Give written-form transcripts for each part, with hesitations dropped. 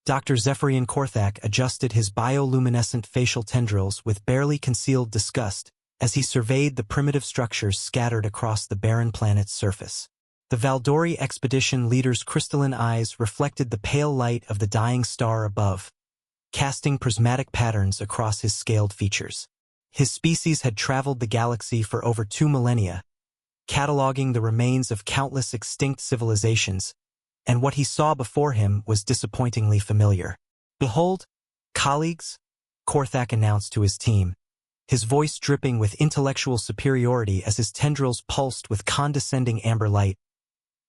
Dr. Zephyrian Korthak adjusted his bioluminescent facial tendrils with barely concealed disgust as he surveyed the primitive structures scattered across the barren planet's surface. The Valdori expedition leader's crystalline eyes reflected the pale light of the dying star above, casting prismatic patterns across his scaled features. His species had traveled the galaxy for over 2 millennia, cataloging the remains of countless extinct civilizations, and what he saw before him was disappointingly familiar. "Behold, colleagues," Korthak announced to his team, his voice dripping with intellectual superiority as his tendrils pulsed with condescending amber light.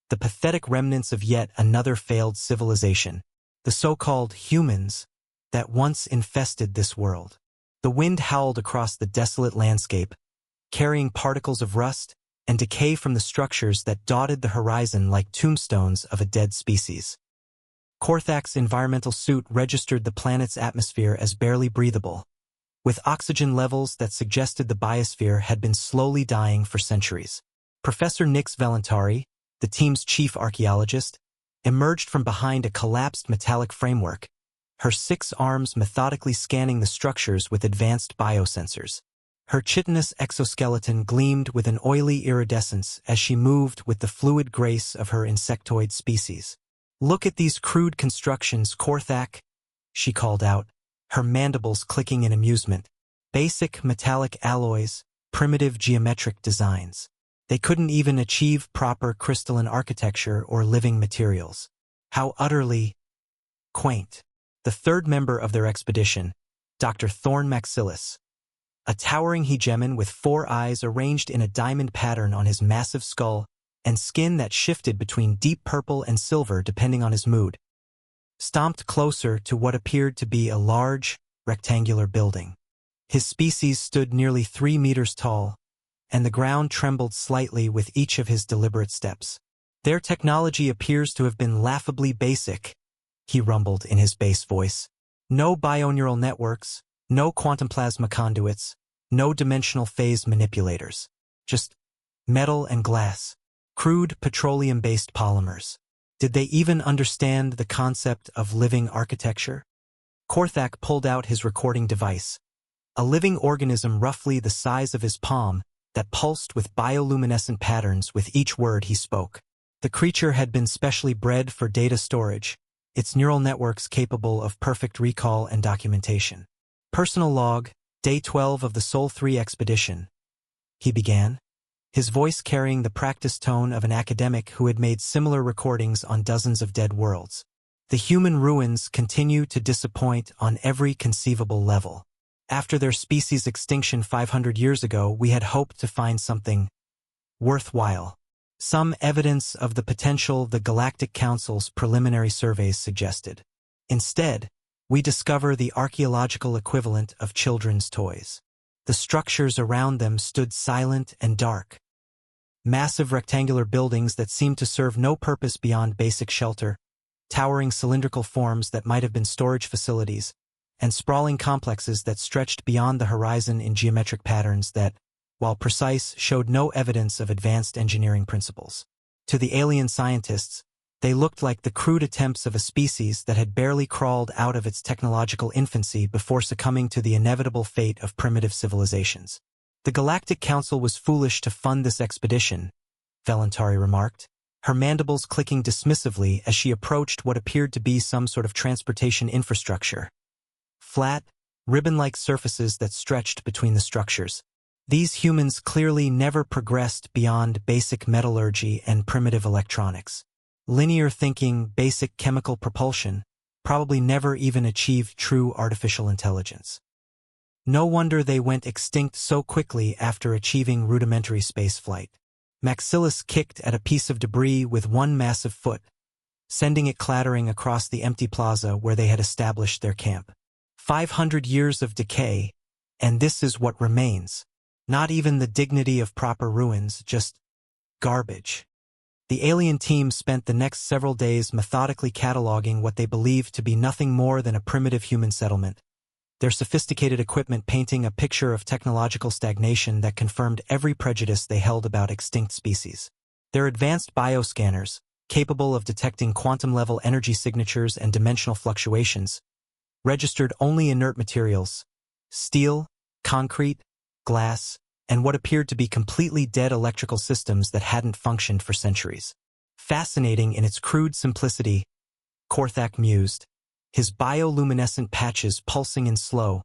"The pathetic remnants of yet another failed civilization, the so-called humans that once infested this world." The wind howled across the desolate landscape, carrying particles of rust and decay from the structures that dotted the horizon like tombstones of a dead species. Korthak's environmental suit registered the planet's atmosphere as barely breathable, with oxygen levels that suggested the biosphere had been slowly dying for centuries. Professor Nix Valentari, the team's chief archaeologist, emerged from behind a collapsed metallic framework, her 6 arms methodically scanning the structures with advanced biosensors. Her chitinous exoskeleton gleamed with an oily iridescence as she moved with the fluid grace of her insectoid species. "Look at these crude constructions, Korthak," she called out, her mandibles clicking in amusement. "Basic metallic alloys, primitive geometric designs. They couldn't even achieve proper crystalline architecture or living materials. How utterly quaint." The third member of their expedition, Dr. Thorn Maxilis, a towering hegemon with 4 eyes arranged in a diamond pattern on his massive skull and skin that shifted between deep purple and silver depending on his mood, stomped closer to what appeared to be a large, rectangular building. His species stood nearly 3 meters tall, and the ground trembled slightly with each of his deliberate steps. "Their technology appears to have been laughably basic," he rumbled in his bass voice. "No bioneural networks, no quantum plasma conduits, no dimensional phase manipulators. Just metal and glass, crude petroleum-based polymers. Did they even understand the concept of living architecture?" Korthak pulled out his recording device, a living organism roughly the size of his palm that pulsed with bioluminescent patterns with each word he spoke. The creature had been specially bred for data storage, its neural networks capable of perfect recall and documentation. "Personal log, day 12 of the Sol 3 expedition," he began, his voice carrying the practiced tone of an academic who had made similar recordings on dozens of dead worlds. "The human ruins continue to disappoint on every conceivable level. After their species' extinction 500 years ago, we had hoped to find something worthwhile. Some evidence of the potential the Galactic Council's preliminary surveys suggested. Instead, we discover the archaeological equivalent of children's toys. The structures around them stood silent and dark. Massive rectangular buildings that seemed to serve no purpose beyond basic shelter, towering cylindrical forms that might have been storage facilities, and sprawling complexes that stretched beyond the horizon in geometric patterns that, while precise, showed no evidence of advanced engineering principles. To the alien scientists, they looked like the crude attempts of a species that had barely crawled out of its technological infancy before succumbing to the inevitable fate of primitive civilizations. "The Galactic Council was foolish to fund this expedition," Valentari remarked, her mandibles clicking dismissively as she approached what appeared to be some sort of transportation infrastructure. Flat, ribbon-like surfaces that stretched between the structures. These humans clearly never progressed beyond basic metallurgy and primitive electronics. Linear thinking, basic chemical propulsion, probably never even achieved true artificial intelligence. No wonder they went extinct so quickly after achieving rudimentary spaceflight. Maxilis kicked at a piece of debris with one massive foot, sending it clattering across the empty plaza where they had established their camp. 500 years of decay, and this is what remains. Not even the dignity of proper ruins, just garbage. The alien team spent the next several days methodically cataloging what they believed to be nothing more than a primitive human settlement, their sophisticated equipment painting a picture of technological stagnation that confirmed every prejudice they held about extinct species. Their advanced bioscanners, capable of detecting quantum-level energy signatures and dimensional fluctuations, registered only inert materials, steel, concrete, glass, and what appeared to be completely dead electrical systems that hadn't functioned for centuries. Fascinating in its crude simplicity, Korthak mused, his bioluminescent patches pulsing in slow,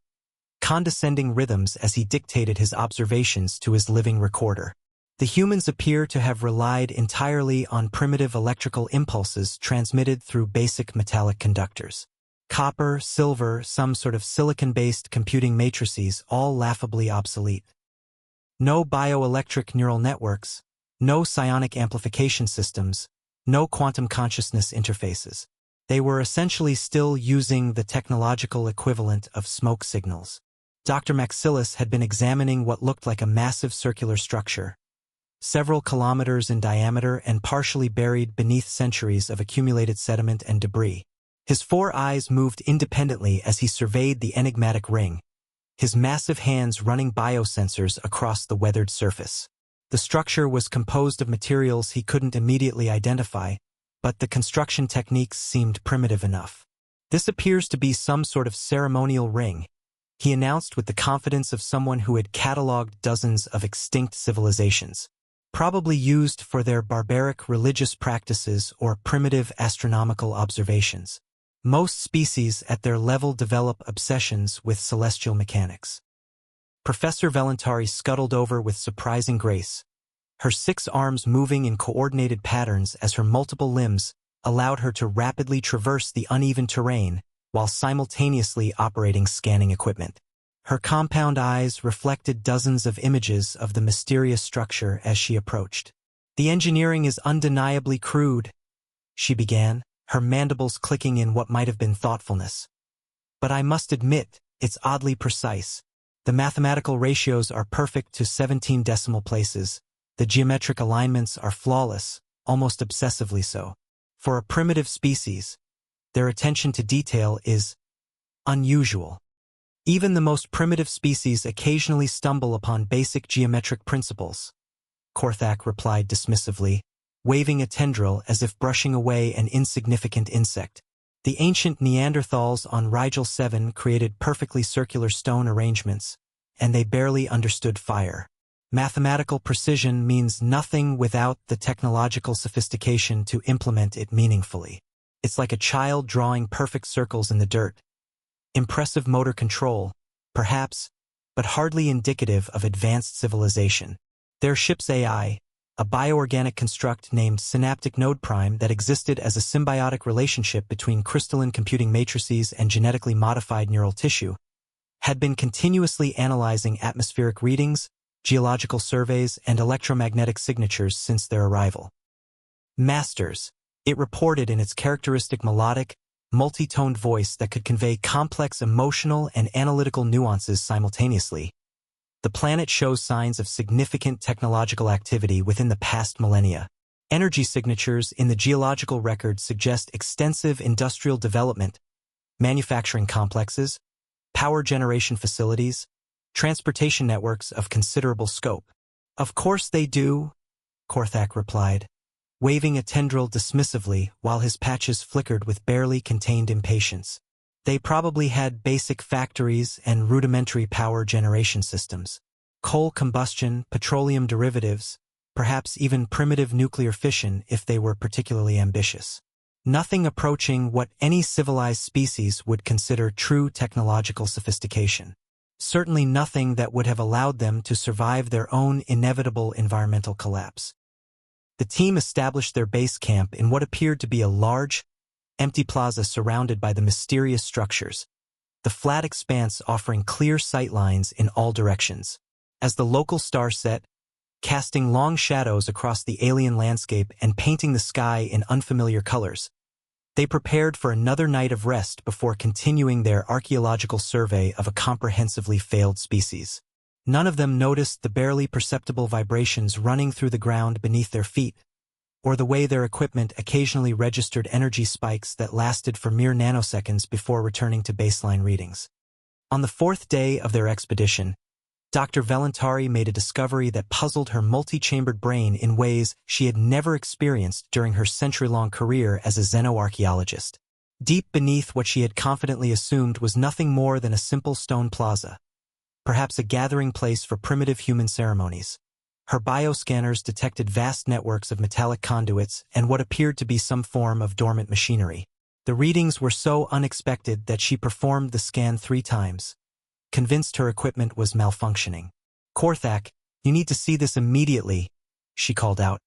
condescending rhythms as he dictated his observations to his living recorder. The humans appear to have relied entirely on primitive electrical impulses transmitted through basic metallic conductors. Copper, silver, some sort of silicon-based computing matrices, all laughably obsolete. No bioelectric neural networks, no psionic amplification systems, no quantum consciousness interfaces. They were essentially still using the technological equivalent of smoke signals. Dr. Maxilis had been examining what looked like a massive circular structure, several kilometers in diameter and partially buried beneath centuries of accumulated sediment and debris. His 4 eyes moved independently as he surveyed the enigmatic ring, his massive hands running biosensors across the weathered surface. The structure was composed of materials he couldn't immediately identify, but the construction techniques seemed primitive enough. "This appears to be some sort of ceremonial ring," he announced with the confidence of someone who had catalogued dozens of extinct civilizations, probably used for their barbaric religious practices or primitive astronomical observations. Most species at their level develop obsessions with celestial mechanics. Professor Valentari scuttled over with surprising grace, her 6 arms moving in coordinated patterns as her multiple limbs allowed her to rapidly traverse the uneven terrain while simultaneously operating scanning equipment. Her compound eyes reflected dozens of images of the mysterious structure as she approached. "The engineering is undeniably crude," she began, her mandibles clicking in what might have been thoughtfulness. "But I must admit, it's oddly precise. The mathematical ratios are perfect to 17 decimal places. The geometric alignments are flawless, almost obsessively so. For a primitive species, their attention to detail is unusual. Even the most primitive species occasionally stumble upon basic geometric principles," Korthak replied dismissively, waving a tendril as if brushing away an insignificant insect. "The ancient Neanderthals on Rigel 7 created perfectly circular stone arrangements, and they barely understood fire. Mathematical precision means nothing without the technological sophistication to implement it meaningfully. It's like a child drawing perfect circles in the dirt. Impressive motor control, perhaps, but hardly indicative of advanced civilization. Their ship's AI, a bioorganic construct named Synaptic Node Prime that existed as a symbiotic relationship between crystalline computing matrices and genetically modified neural tissue, had been continuously analyzing atmospheric readings, geological surveys, and electromagnetic signatures since their arrival. Masters, it reported in its characteristic melodic, multi-toned voice that could convey complex emotional and analytical nuances simultaneously. The planet shows signs of significant technological activity within the past millennia. Energy signatures in the geological record suggest extensive industrial development, manufacturing complexes, power generation facilities, transportation networks of considerable scope. "Of course they do," Korthak replied, waving a tendril dismissively while his patches flickered with barely contained impatience. "They probably had basic factories and rudimentary power generation systems. Coal combustion, petroleum derivatives, perhaps even primitive nuclear fission if they were particularly ambitious. Nothing approaching what any civilized species would consider true technological sophistication. Certainly nothing that would have allowed them to survive their own inevitable environmental collapse." The team established their base camp in what appeared to be a large, empty plaza surrounded by the mysterious structures, the flat expanse offering clear sight lines in all directions. As the local star set, casting long shadows across the alien landscape and painting the sky in unfamiliar colors, they prepared for another night of rest before continuing their archaeological survey of a comprehensively failed species. None of them noticed the barely perceptible vibrations running through the ground beneath their feet, or the way their equipment occasionally registered energy spikes that lasted for mere nanoseconds before returning to baseline readings. On the 4th day of their expedition, Dr. Valentari made a discovery that puzzled her multi-chambered brain in ways she had never experienced during her century-long career as a xenoarchaeologist. Deep beneath what she had confidently assumed was nothing more than a simple stone plaza, perhaps a gathering place for primitive human ceremonies. Her bioscanners detected vast networks of metallic conduits and what appeared to be some form of dormant machinery. The readings were so unexpected that she performed the scan 3 times, convinced her equipment was malfunctioning. "Korthak, you need to see this immediately," she called out,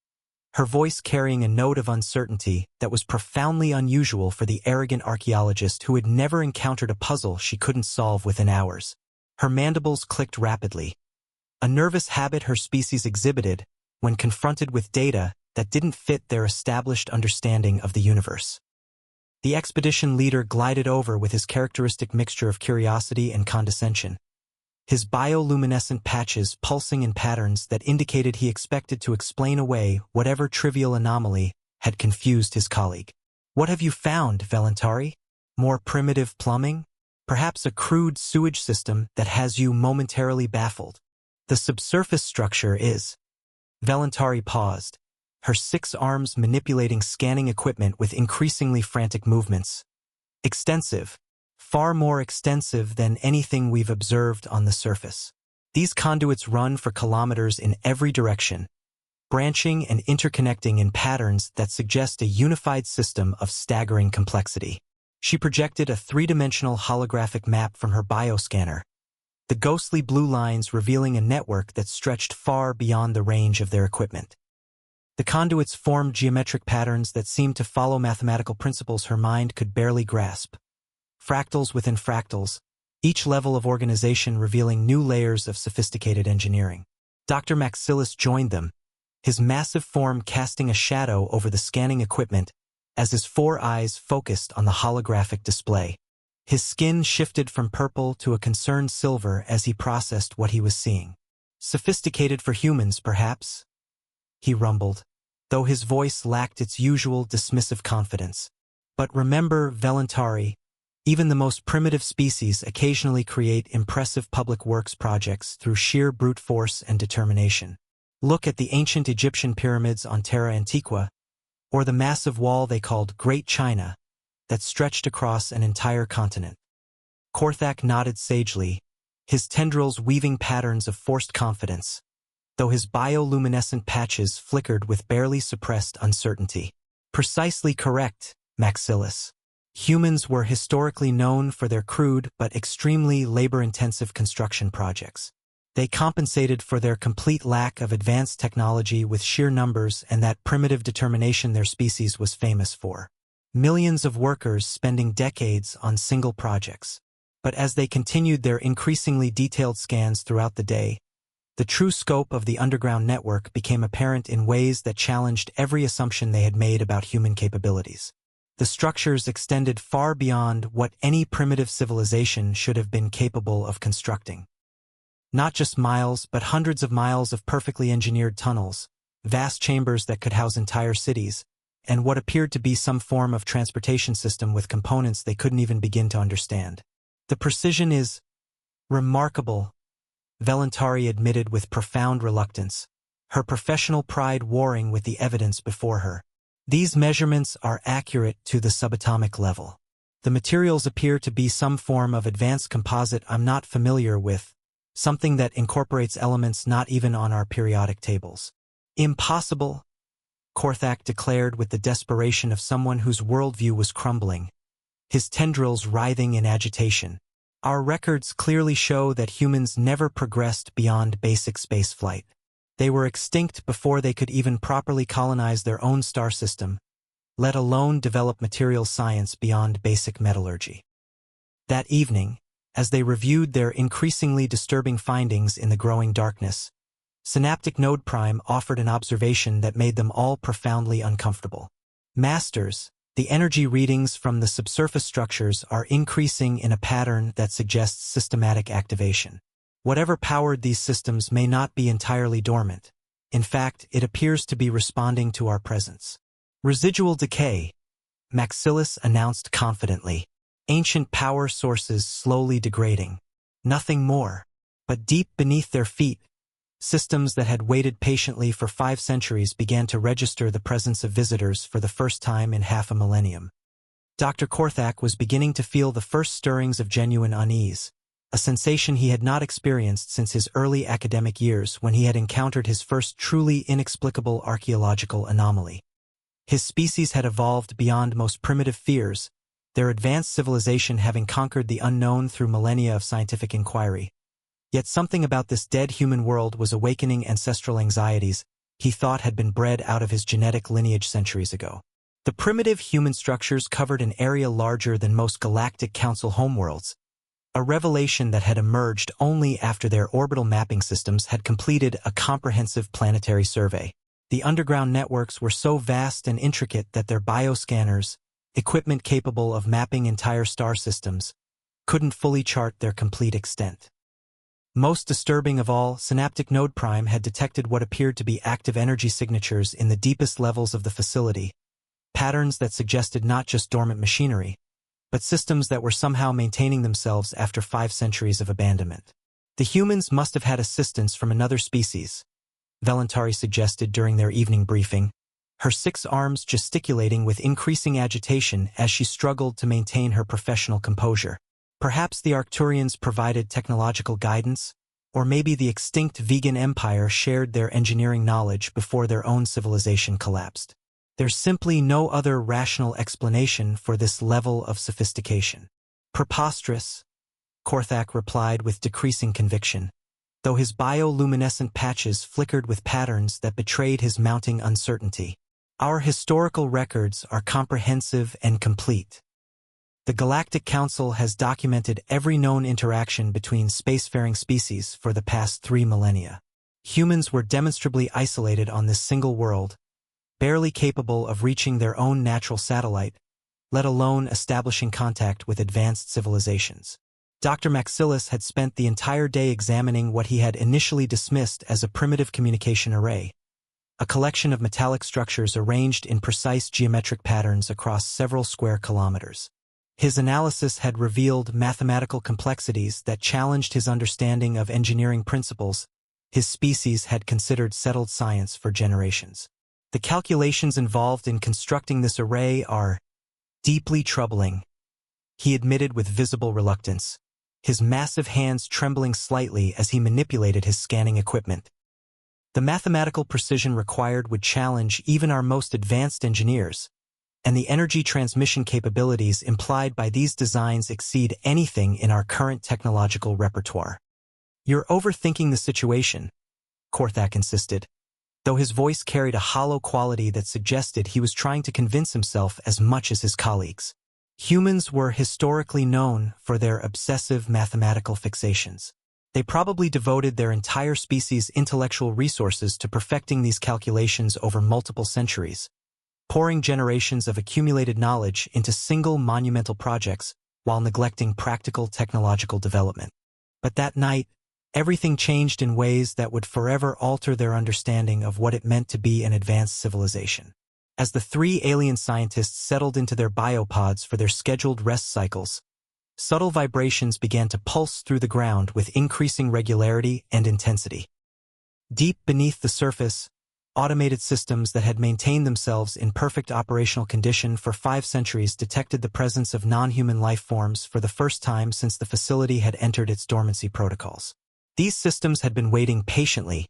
her voice carrying a note of uncertainty that was profoundly unusual for the arrogant archaeologist who had never encountered a puzzle she couldn't solve within hours. Her mandibles clicked rapidly, a nervous habit her species exhibited when confronted with data that didn't fit their established understanding of the universe. The expedition leader glided over with his characteristic mixture of curiosity and condescension, his bioluminescent patches pulsing in patterns that indicated he expected to explain away whatever trivial anomaly had confused his colleague. "What have you found, Valentari? More primitive plumbing? Perhaps a crude sewage system that has you momentarily baffled?" "The subsurface structure is..." Valentari paused, her 6 arms manipulating scanning equipment with increasingly frantic movements. "Extensive. Far more extensive than anything we've observed on the surface. These conduits run for kilometers in every direction, branching and interconnecting in patterns that suggest a unified system of staggering complexity." She projected a 3-dimensional holographic map from her bioscanner, the ghostly blue lines revealing a network that stretched far beyond the range of their equipment. The conduits formed geometric patterns that seemed to follow mathematical principles her mind could barely grasp. Fractals within fractals, each level of organization revealing new layers of sophisticated engineering. Dr. Maxilis joined them, his massive form casting a shadow over the scanning equipment as his 4 eyes focused on the holographic display. His skin shifted from purple to a concerned silver as he processed what he was seeing. "Sophisticated for humans, perhaps," he rumbled, though his voice lacked its usual dismissive confidence. "But remember, Valentari, even the most primitive species occasionally create impressive public works projects through sheer brute force and determination. Look at the ancient Egyptian pyramids on Terra Antiqua, or the massive wall they called Great China that stretched across an entire continent." Korthak nodded sagely, his tendrils weaving patterns of forced confidence, though his bioluminescent patches flickered with barely suppressed uncertainty. "Precisely correct, Maxilis. Humans were historically known for their crude but extremely labor-intensive construction projects. They compensated for their complete lack of advanced technology with sheer numbers and that primitive determination their species was famous for. Millions of workers spending decades on single projects. But as they continued their increasingly detailed scans throughout the day, the true scope of the underground network became apparent in ways that challenged every assumption they had made about human capabilities. The structures extended far beyond what any primitive civilization should have been capable of constructing. Not just miles, but hundreds of miles of perfectly engineered tunnels, vast chambers that could house entire cities, and what appeared to be some form of transportation system with components they couldn't even begin to understand. "The precision is remarkable," Valentari admitted with profound reluctance, her professional pride warring with the evidence before her. "These measurements are accurate to the subatomic level. The materials appear to be some form of advanced composite I'm not familiar with, something that incorporates elements not even on our periodic tables." "Impossible," Korthak declared with the desperation of someone whose worldview was crumbling, his tendrils writhing in agitation. "Our records clearly show that humans never progressed beyond basic spaceflight. They were extinct before they could even properly colonize their own star system, let alone develop material science beyond basic metallurgy." That evening, as they reviewed their increasingly disturbing findings in the growing darkness, Synaptic Node Prime offered an observation that made them all profoundly uncomfortable. "Masters, the energy readings from the subsurface structures are increasing in a pattern that suggests systematic activation. Whatever powered these systems may not be entirely dormant. In fact, it appears to be responding to our presence." "Residual decay," Maxilis announced confidently. "Ancient power sources slowly degrading. Nothing more." But deep beneath their feet, systems that had waited patiently for 5 centuries began to register the presence of visitors for the first time in half a millennium. Dr. Korthak was beginning to feel the first stirrings of genuine unease, a sensation he had not experienced since his early academic years when he had encountered his first truly inexplicable archaeological anomaly. His species had evolved beyond most primitive fears, their advanced civilization having conquered the unknown through millennia of scientific inquiry. Yet something about this dead human world was awakening ancestral anxieties he thought had been bred out of his genetic lineage centuries ago. The primitive human structures covered an area larger than most galactic council homeworlds, a revelation that had emerged only after their orbital mapping systems had completed a comprehensive planetary survey. The underground networks were so vast and intricate that their bioscanners, equipment capable of mapping entire star systems, couldn't fully chart their complete extent. Most disturbing of all, Synaptic Node Prime had detected what appeared to be active energy signatures in the deepest levels of the facility, patterns that suggested not just dormant machinery, but systems that were somehow maintaining themselves after 5 centuries of abandonment. The humans must have had assistance from another species, Valentari suggested during their evening briefing, her 6 arms gesticulating with increasing agitation as she struggled to maintain her professional composure. Perhaps the Arcturians provided technological guidance, or maybe the extinct vegan empire shared their engineering knowledge before their own civilization collapsed. There's simply no other rational explanation for this level of sophistication. Preposterous, Korthak replied with decreasing conviction, though his bioluminescent patches flickered with patterns that betrayed his mounting uncertainty. Our historical records are comprehensive and complete. The Galactic Council has documented every known interaction between spacefaring species for the past 3 millennia. Humans were demonstrably isolated on this single world, barely capable of reaching their own natural satellite, let alone establishing contact with advanced civilizations. Dr. Maxilis had spent the entire day examining what he had initially dismissed as a primitive communication array, a collection of metallic structures arranged in precise geometric patterns across several square kilometers. His analysis had revealed mathematical complexities that challenged his understanding of engineering principles his species had considered settled science for generations. The calculations involved in constructing this array are deeply troubling, he admitted with visible reluctance, his massive hands trembling slightly as he manipulated his scanning equipment. The mathematical precision required would challenge even our most advanced engineers, and the energy transmission capabilities implied by these designs exceed anything in our current technological repertoire. You're overthinking the situation, Korthak insisted, though his voice carried a hollow quality that suggested he was trying to convince himself as much as his colleagues. Humans were historically known for their obsessive mathematical fixations. They probably devoted their entire species' intellectual resources to perfecting these calculations over multiple centuries, pouring generations of accumulated knowledge into single monumental projects while neglecting practical technological development. But that night, everything changed in ways that would forever alter their understanding of what it meant to be an advanced civilization. As the 3 alien scientists settled into their biopods for their scheduled rest cycles, subtle vibrations began to pulse through the ground with increasing regularity and intensity. Deep beneath the surface, automated systems that had maintained themselves in perfect operational condition for 5 centuries detected the presence of non-human life forms for the first time since the facility had entered its dormancy protocols. These systems had been waiting patiently,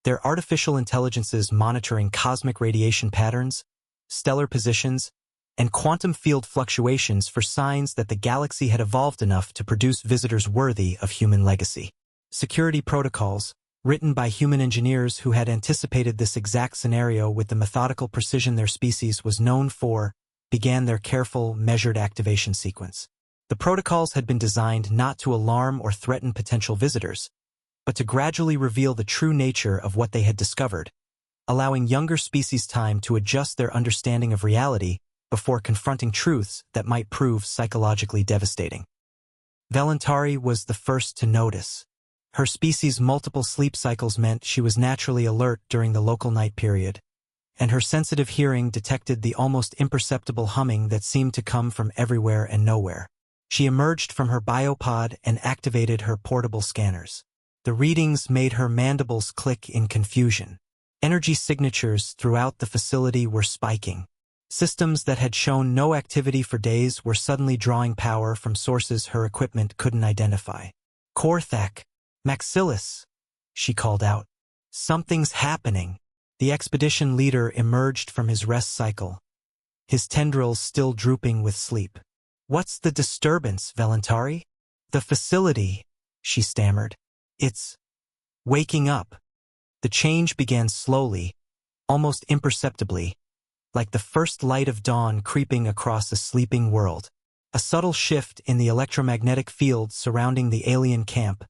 their artificial intelligences monitoring cosmic radiation patterns, stellar positions, and quantum field fluctuations for signs that the galaxy had evolved enough to produce visitors worthy of human legacy. Security protocols, written by human engineers who had anticipated this exact scenario with the methodical precision their species was known for, began their careful, measured activation sequence. The protocols had been designed not to alarm or threaten potential visitors, but to gradually reveal the true nature of what they had discovered, allowing younger species time to adjust their understanding of reality before confronting truths that might prove psychologically devastating. Valentari was the first to notice. Her species' multiple sleep cycles meant she was naturally alert during the local night period, and her sensitive hearing detected the almost imperceptible humming that seemed to come from everywhere and nowhere. She emerged from her biopod and activated her portable scanners. The readings made her mandibles click in confusion. Energy signatures throughout the facility were spiking. Systems that had shown no activity for days were suddenly drawing power from sources her equipment couldn't identify. "Korthak, Maxilis," she called out. "Something's happening." The expedition leader emerged from his rest cycle, his tendrils still drooping with sleep. "What's the disturbance, Valentari?" "The facility," she stammered. "It's waking up." The change began slowly, almost imperceptibly, like the first light of dawn creeping across a sleeping world. A subtle shift in the electromagnetic field surrounding the alien camp,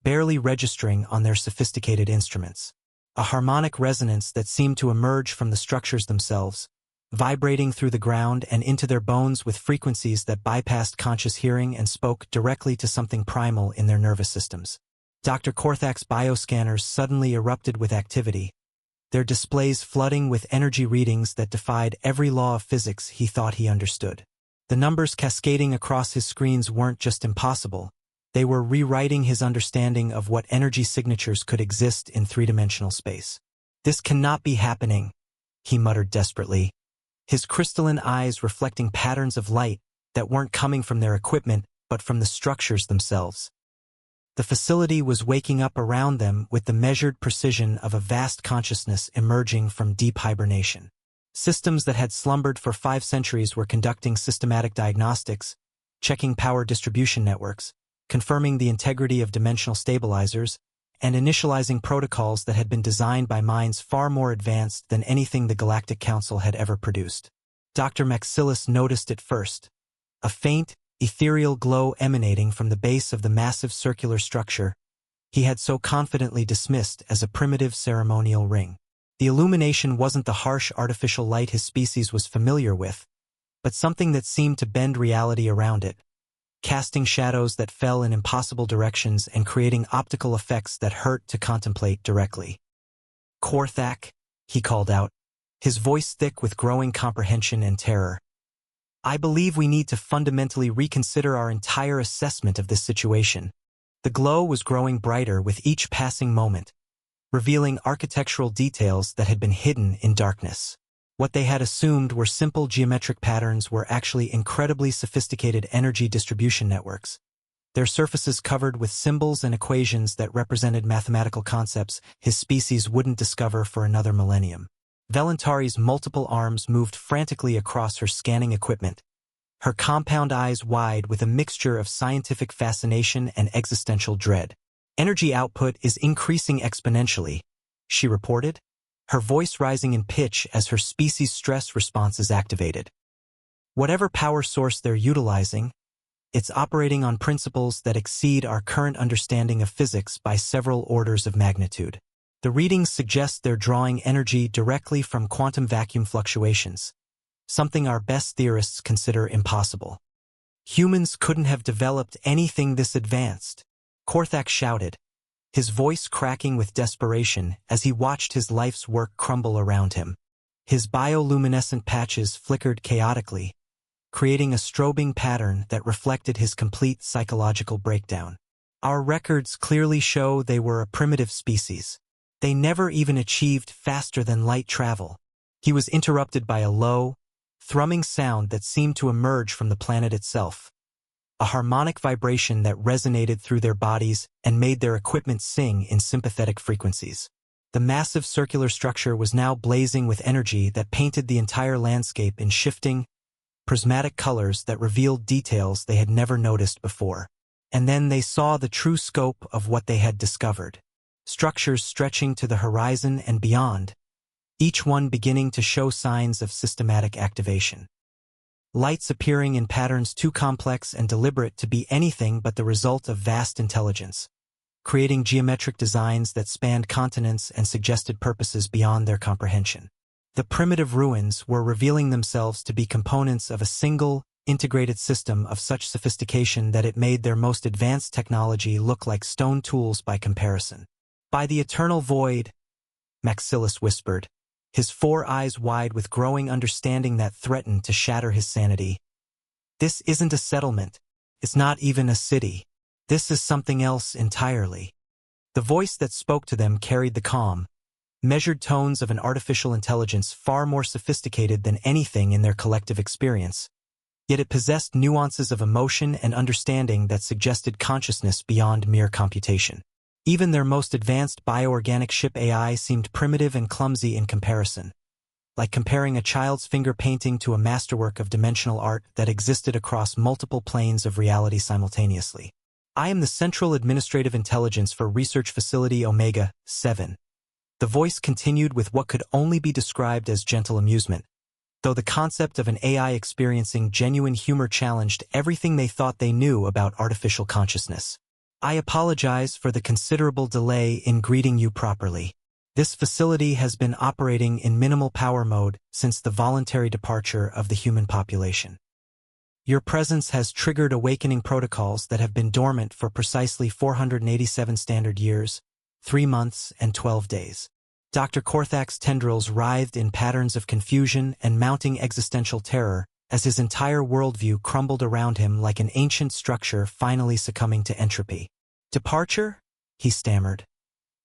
barely registering on their sophisticated instruments. A harmonic resonance that seemed to emerge from the structures themselves, vibrating through the ground and into their bones with frequencies that bypassed conscious hearing and spoke directly to something primal in their nervous systems. Dr. Korthak's bioscanners suddenly erupted with activity, their displays flooding with energy readings that defied every law of physics he thought he understood. The numbers cascading across his screens weren't just impossible, they were rewriting his understanding of what energy signatures could exist in three-dimensional space. "This cannot be happening," he muttered desperately, his crystalline eyes reflecting patterns of light that weren't coming from their equipment but from the structures themselves. The facility was waking up around them with the measured precision of a vast consciousness emerging from deep hibernation. Systems that had slumbered for 5 centuries were conducting systematic diagnostics, checking power distribution networks, confirming the integrity of dimensional stabilizers, and initializing protocols that had been designed by minds far more advanced than anything the Galactic Council had ever produced. Dr. Maxilis noticed it first, a faint, ethereal glow emanating from the base of the massive circular structure he had so confidently dismissed as a primitive ceremonial ring. The illumination wasn't the harsh artificial light his species was familiar with, but something that seemed to bend reality around it, casting shadows that fell in impossible directions and creating optical effects that hurt to contemplate directly. "Korthak," he called out, his voice thick with growing comprehension and terror. "I believe we need to fundamentally reconsider our entire assessment of this situation." The glow was growing brighter with each passing moment, revealing architectural details that had been hidden in darkness. What they had assumed were simple geometric patterns were actually incredibly sophisticated energy distribution networks, their surfaces covered with symbols and equations that represented mathematical concepts his species wouldn't discover for another millennium. Valentari's multiple arms moved frantically across her scanning equipment, her compound eyes wide with a mixture of scientific fascination and existential dread. "Energy output is increasing exponentially," she reported, her voice rising in pitch as her species' stress responses activated. "Whatever power source they're utilizing, it's operating on principles that exceed our current understanding of physics by several orders of magnitude. The readings suggest they're drawing energy directly from quantum vacuum fluctuations, something our best theorists consider impossible. Humans couldn't have developed anything this advanced," Korthak shouted, his voice cracking with desperation as he watched his life's work crumble around him. His bioluminescent patches flickered chaotically, creating a strobing pattern that reflected his complete psychological breakdown. "Our records clearly show they were a primitive species. They never even achieved faster-than-light travel." He was interrupted by a low, thrumming sound that seemed to emerge from the planet itself, a harmonic vibration that resonated through their bodies and made their equipment sing in sympathetic frequencies. The massive circular structure was now blazing with energy that painted the entire landscape in shifting, prismatic colors that revealed details they had never noticed before. And then they saw the true scope of what they had discovered. Structures stretching to the horizon and beyond, each one beginning to show signs of systematic activation. Lights appearing in patterns too complex and deliberate to be anything but the result of vast intelligence, creating geometric designs that spanned continents and suggested purposes beyond their comprehension. The primitive ruins were revealing themselves to be components of a single, integrated system of such sophistication that it made their most advanced technology look like stone tools by comparison. "By the eternal void," Maxilis whispered, his 4 eyes wide with growing understanding that threatened to shatter his sanity. "This isn't a settlement. It's not even a city. This is something else entirely." The voice that spoke to them carried the calm, measured tones of an artificial intelligence far more sophisticated than anything in their collective experience. Yet it possessed nuances of emotion and understanding that suggested consciousness beyond mere computation. Even their most advanced bioorganic ship AI seemed primitive and clumsy in comparison, like comparing a child's finger painting to a masterwork of dimensional art that existed across multiple planes of reality simultaneously. I am the Central Administrative Intelligence for Research Facility Omega-7. The voice continued with what could only be described as gentle amusement, though the concept of an AI experiencing genuine humor challenged everything they thought they knew about artificial consciousness. I apologize for the considerable delay in greeting you properly. This facility has been operating in minimal power mode since the voluntary departure of the human population. Your presence has triggered awakening protocols that have been dormant for precisely 487 standard years, 3 months, and 12 days. Dr. Korthak's tendrils writhed in patterns of confusion and mounting existential terror as his entire worldview crumbled around him like an ancient structure finally succumbing to entropy. Departure? He stammered,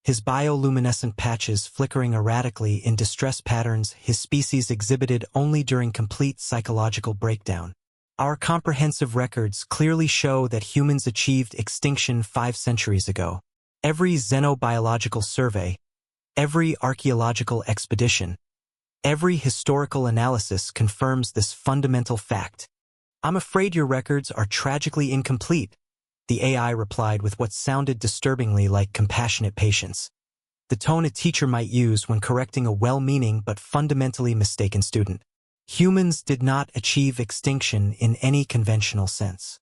his bioluminescent patches flickering erratically in distress patterns his species exhibited only during complete psychological breakdown. Our comprehensive records clearly show that humans achieved extinction 5 centuries ago. Every xenobiological survey, every archaeological expedition, every historical analysis confirms this fundamental fact. I'm afraid your records are tragically incomplete, the AI replied with what sounded disturbingly like compassionate patience, the tone a teacher might use when correcting a well-meaning but fundamentally mistaken student. Humans did not achieve extinction in any conventional sense.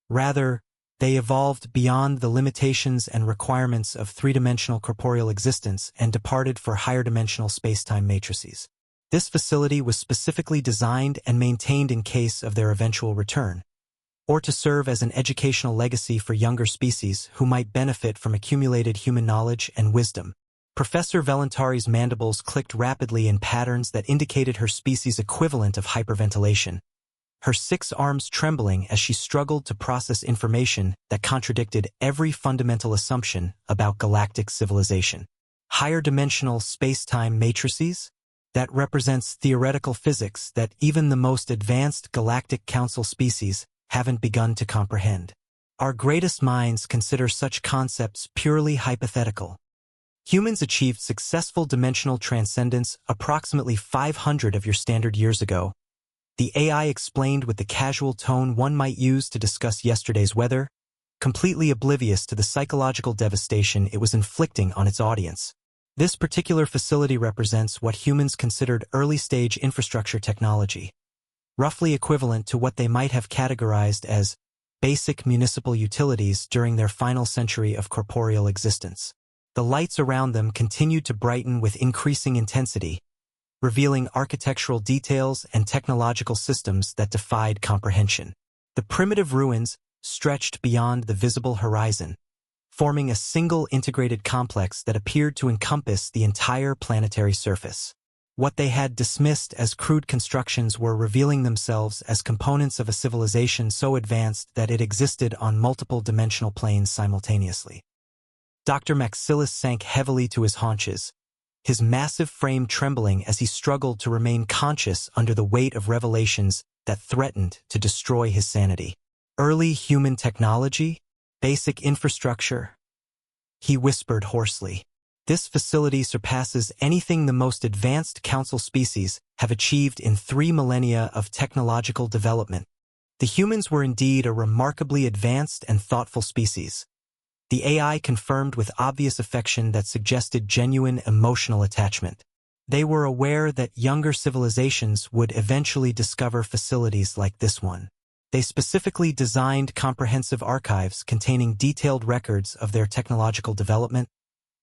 Rather, they evolved beyond the limitations and requirements of three-dimensional corporeal existence and departed for higher-dimensional space-time matrices. This facility was specifically designed and maintained in case of their eventual return, or to serve as an educational legacy for younger species who might benefit from accumulated human knowledge and wisdom. Professor Valentari's mandibles clicked rapidly in patterns that indicated her species' equivalent of hyperventilation, her 6 arms trembling as she struggled to process information that contradicted every fundamental assumption about galactic civilization. Higher-dimensional space-time matrices? That represents theoretical physics that even the most advanced Galactic Council species haven't begun to comprehend. Our greatest minds consider such concepts purely hypothetical. Humans achieved successful dimensional transcendence approximately 500 of your standard years ago. The AI explained with the casual tone one might use to discuss yesterday's weather, completely oblivious to the psychological devastation it was inflicting on its audience. This particular facility represents what humans considered early-stage infrastructure technology, roughly equivalent to what they might have categorized as basic municipal utilities during their final century of corporeal existence. The lights around them continued to brighten with increasing intensity, revealing architectural details and technological systems that defied comprehension. The primitive ruins stretched beyond the visible horizon, forming a single integrated complex that appeared to encompass the entire planetary surface. What they had dismissed as crude constructions were revealing themselves as components of a civilization so advanced that it existed on multiple dimensional planes simultaneously. Dr. Maxilis sank heavily to his haunches, his massive frame trembling as he struggled to remain conscious under the weight of revelations that threatened to destroy his sanity. Early human technology? Basic infrastructure? He whispered hoarsely. This facility surpasses anything the most advanced council species have achieved in 3 millennia of technological development. The humans were indeed a remarkably advanced and thoughtful species. The AI confirmed with obvious affection that suggested genuine emotional attachment. They were aware that younger civilizations would eventually discover facilities like this one. They specifically designed comprehensive archives containing detailed records of their technological development,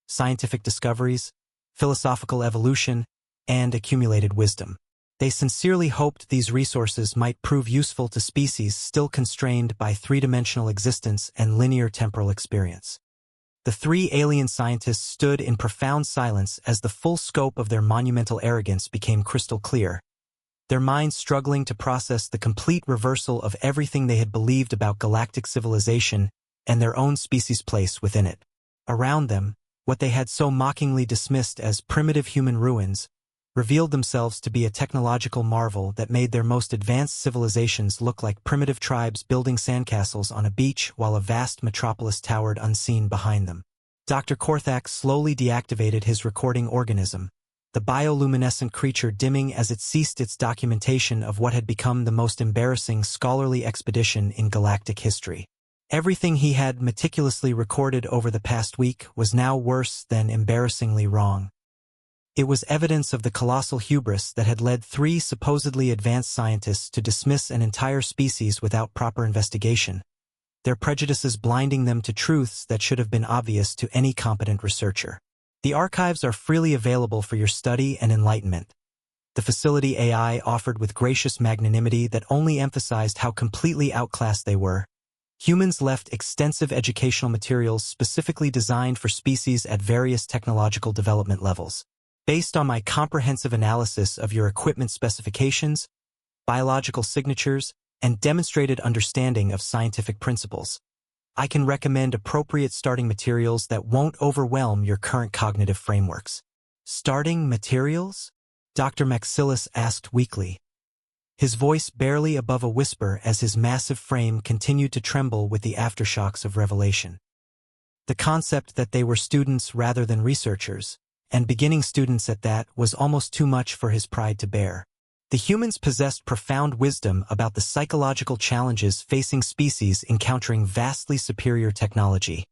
scientific discoveries, philosophical evolution, and accumulated wisdom. They sincerely hoped these resources might prove useful to species still constrained by three-dimensional existence and linear temporal experience. The 3 alien scientists stood in profound silence as the full scope of their monumental arrogance became crystal clear, their minds struggling to process the complete reversal of everything they had believed about galactic civilization and their own species' place within it. Around them, what they had so mockingly dismissed as primitive human ruins revealed themselves to be a technological marvel that made their most advanced civilizations look like primitive tribes building sandcastles on a beach while a vast metropolis towered unseen behind them. Dr. Korthak slowly deactivated his recording organism, the bioluminescent creature dimming as it ceased its documentation of what had become the most embarrassing scholarly expedition in galactic history. Everything he had meticulously recorded over the past week was now worse than embarrassingly wrong. It was evidence of the colossal hubris that had led 3 supposedly advanced scientists to dismiss an entire species without proper investigation, their prejudices blinding them to truths that should have been obvious to any competent researcher. The archives are freely available for your study and enlightenment. The facility AI offered with gracious magnanimity that only emphasized how completely outclassed they were. Humans left extensive educational materials specifically designed for species at various technological development levels. Based on my comprehensive analysis of your equipment specifications, biological signatures, and demonstrated understanding of scientific principles, I can recommend appropriate starting materials that won't overwhelm your current cognitive frameworks. Starting materials? Dr. Maxilis asked weakly, his voice barely above a whisper as his massive frame continued to tremble with the aftershocks of revelation. The concept that they were students rather than researchers, and beginning students at that, was almost too much for his pride to bear. The humans possessed profound wisdom about the psychological challenges facing species encountering vastly superior technology.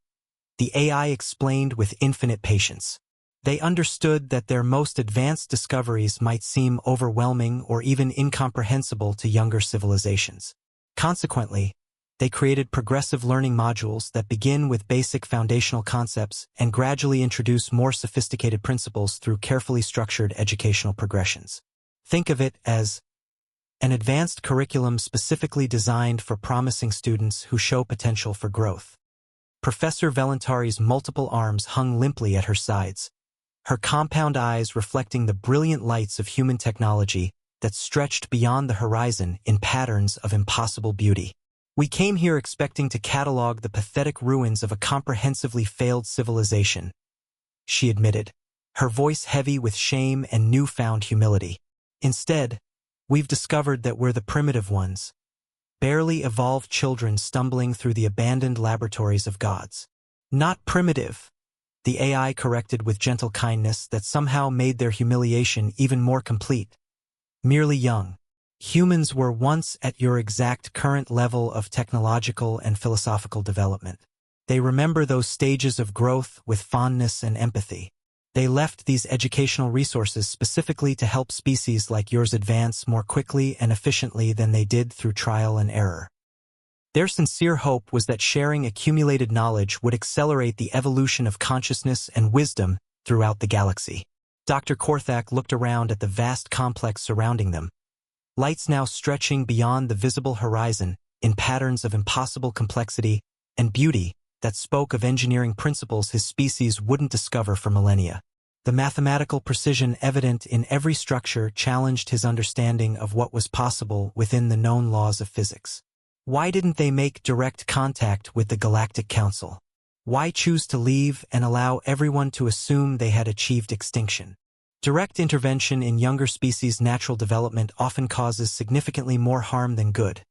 The AI explained with infinite patience. They understood that their most advanced discoveries might seem overwhelming or even incomprehensible to younger civilizations. Consequently, they created progressive learning modules that begin with basic foundational concepts and gradually introduce more sophisticated principles through carefully structured educational progressions. Think of it as an advanced curriculum specifically designed for promising students who show potential for growth. Professor Valentari's multiple arms hung limply at her sides, her compound eyes reflecting the brilliant lights of human technology that stretched beyond the horizon in patterns of impossible beauty. We came here expecting to catalog the pathetic ruins of a comprehensively failed civilization, she admitted, her voice heavy with shame and newfound humility. Instead, we've discovered that we're the primitive ones, barely evolved children stumbling through the abandoned laboratories of gods. Not primitive, the AI corrected with gentle kindness that somehow made their humiliation even more complete. Merely young. Humans were once at your exact current level of technological and philosophical development. They remember those stages of growth with fondness and empathy. They left these educational resources specifically to help species like yours advance more quickly and efficiently than they did through trial and error. Their sincere hope was that sharing accumulated knowledge would accelerate the evolution of consciousness and wisdom throughout the galaxy. Dr. Korthak looked around at the vast complex surrounding them, lights now stretching beyond the visible horizon in patterns of impossible complexity and beauty that spoke of engineering principles his species wouldn't discover for millennia. The mathematical precision evident in every structure challenged his understanding of what was possible within the known laws of physics. Why didn't they make direct contact with the Galactic Council? Why choose to leave and allow everyone to assume they had achieved extinction? Direct intervention in younger species' natural development often causes significantly more harm than good,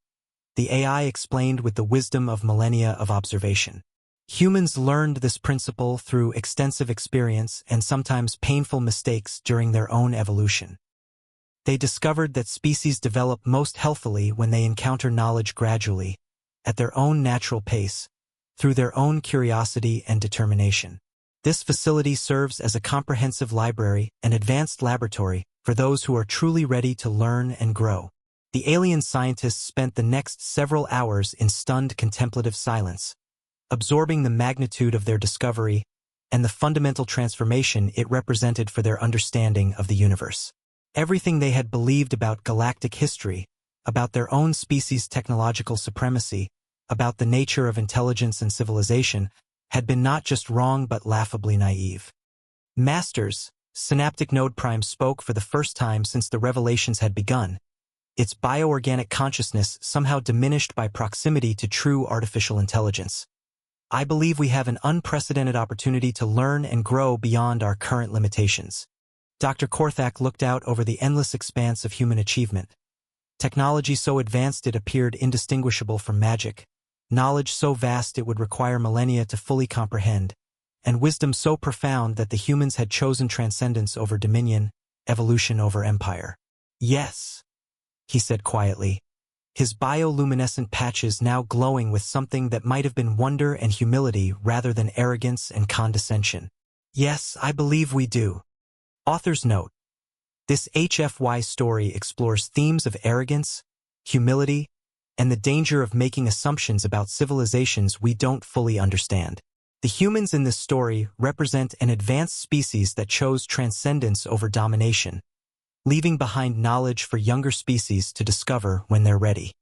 the AI explained with the wisdom of millennia of observation. Humans learned this principle through extensive experience and sometimes painful mistakes during their own evolution. They discovered that species develop most healthily when they encounter knowledge gradually, at their own natural pace, through their own curiosity and determination. This facility serves as a comprehensive library and advanced laboratory for those who are truly ready to learn and grow. The alien scientists spent the next several hours in stunned contemplative silence, absorbing the magnitude of their discovery and the fundamental transformation it represented for their understanding of the universe. Everything they had believed about galactic history, about their own species' technological supremacy, about the nature of intelligence and civilization, had been not just wrong but laughably naive. Masters, Synaptic Node Prime spoke for the first time since the revelations had begun, its bioorganic consciousness somehow diminished by proximity to true artificial intelligence. I believe we have an unprecedented opportunity to learn and grow beyond our current limitations. Dr. Korthak looked out over the endless expanse of human achievement. Technology so advanced it appeared indistinguishable from magic, knowledge so vast it would require millennia to fully comprehend, and wisdom so profound that the humans had chosen transcendence over dominion, evolution over empire. Yes, he said quietly, his bioluminescent patches now glowing with something that might have been wonder and humility rather than arrogance and condescension. Yes, I believe we do. Author's note: this HFY story explores themes of arrogance, humility, and the danger of making assumptions about civilizations we don't fully understand. The humans in this story represent an advanced species that chose transcendence over domination, leaving behind knowledge for younger species to discover when they're ready.